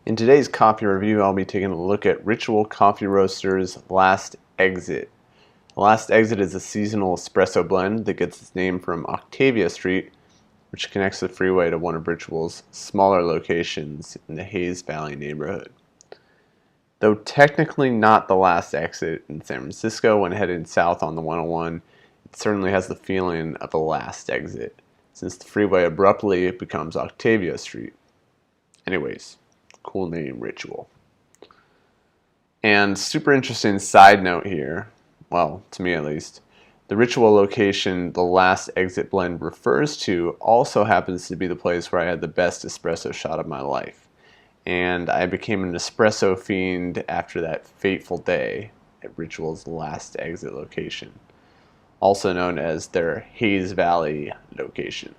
In today's coffee review, I'll be taking a look at Ritual Coffee Roasters' Last Exit. The Last Exit is a seasonal espresso blend that gets its name from Octavia Street, which connects the freeway to one of Ritual's smaller locations in the Hayes Valley neighborhood. Though technically not the last exit in San Francisco when headed south on the 101, it certainly has the feeling of a last exit, since the freeway abruptly becomes Octavia Street. Anyways, cool name, Ritual. And super interesting side note here, well, to me at least, the Ritual location the last exit blend refers to also happens to be the place where I had the best espresso shot of my life. And I became an espresso fiend after that fateful day at Ritual's last exit location, also known as their Hayes Valley location.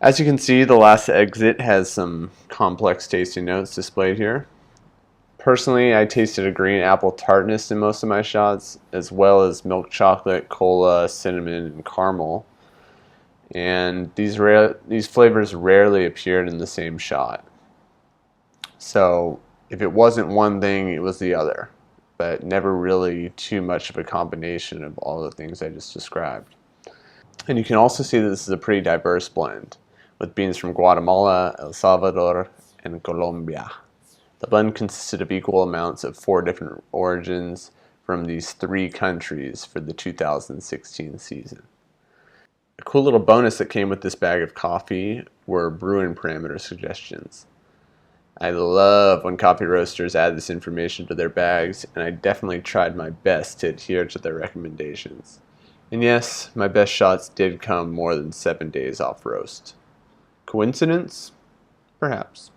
As you can see, the last exit has some complex tasting notes displayed here. Personally, I tasted a green apple tartness in most of my shots, as well as milk chocolate, cola, cinnamon, and caramel. And these flavors rarely appeared in the same shot. So if it wasn't one thing, it was the other, but never really too much of a combination of all the things I just described. And you can also see that this is a pretty diverse blend, with beans from Guatemala, El Salvador, and Colombia. The blend consisted of equal amounts of 4 different origins from these 3 countries for the 2016 season. A cool little bonus that came with this bag of coffee were brewing parameter suggestions. I love when coffee roasters add this information to their bags, and I definitely tried my best to adhere to their recommendations. And yes, my best shots did come more than 7 days off roast. Coincidence? Perhaps.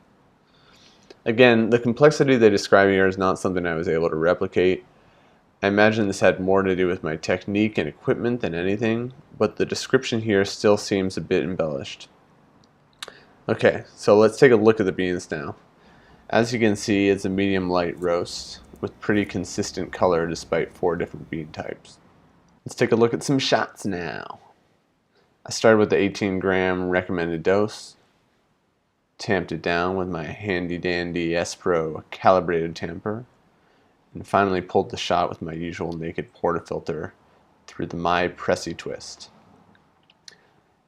Again, the complexity they describe here is not something I was able to replicate. I imagine this had more to do with my technique and equipment than anything, but the description here still seems a bit embellished. Okay, so let's take a look at the beans now. As you can see, it's a medium light roast with pretty consistent color despite 4 different bean types. Let's take a look at some shots now. I started with the 18-gram recommended dose, tamped it down with my handy dandy Espresso calibrated tamper, and finally pulled the shot with my usual naked portafilter through the My Pressy twist.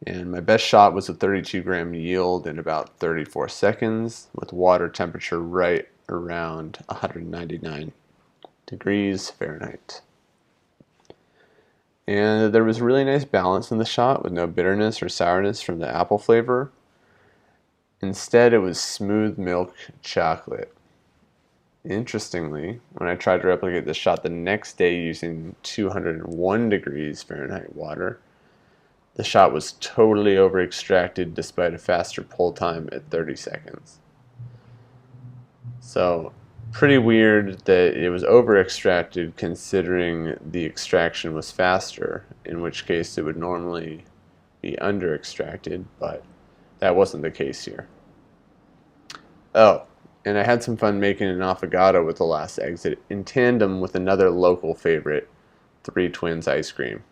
And my best shot was a 32-gram yield in about 34 seconds with water temperature right around 199 degrees Fahrenheit. And there was a really nice balance in the shot with no bitterness or sourness from the apple flavor. Instead, it was smooth milk chocolate. Interestingly, when I tried to replicate the shot the next day using 201 degrees Fahrenheit water, the shot was totally over-extracted despite a faster pull time at 30 seconds. So, pretty weird that it was over-extracted considering the extraction was faster, in which case it would normally be under-extracted, but that wasn't the case here. Oh, and I had some fun making an affogato with the last exit in tandem with another local favorite, 3 Twins ice cream.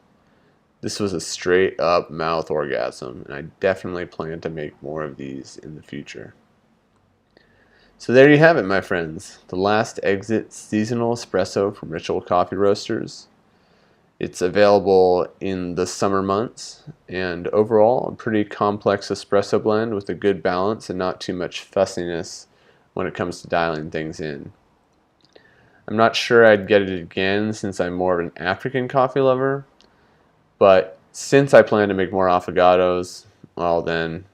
This was a straight up mouth orgasm, and I definitely plan to make more of these in the future. So there you have it, my friends. The Last Exit Seasonal Espresso from Ritual Coffee Roasters. It's available in the summer months, and overall a pretty complex espresso blend with a good balance and not too much fussiness when it comes to dialing things in. I'm not sure I'd get it again since I'm more of an African coffee lover, but since I plan to make more affogatos, well then,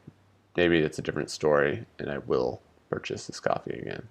maybe it's a different story and I will purchase this coffee again.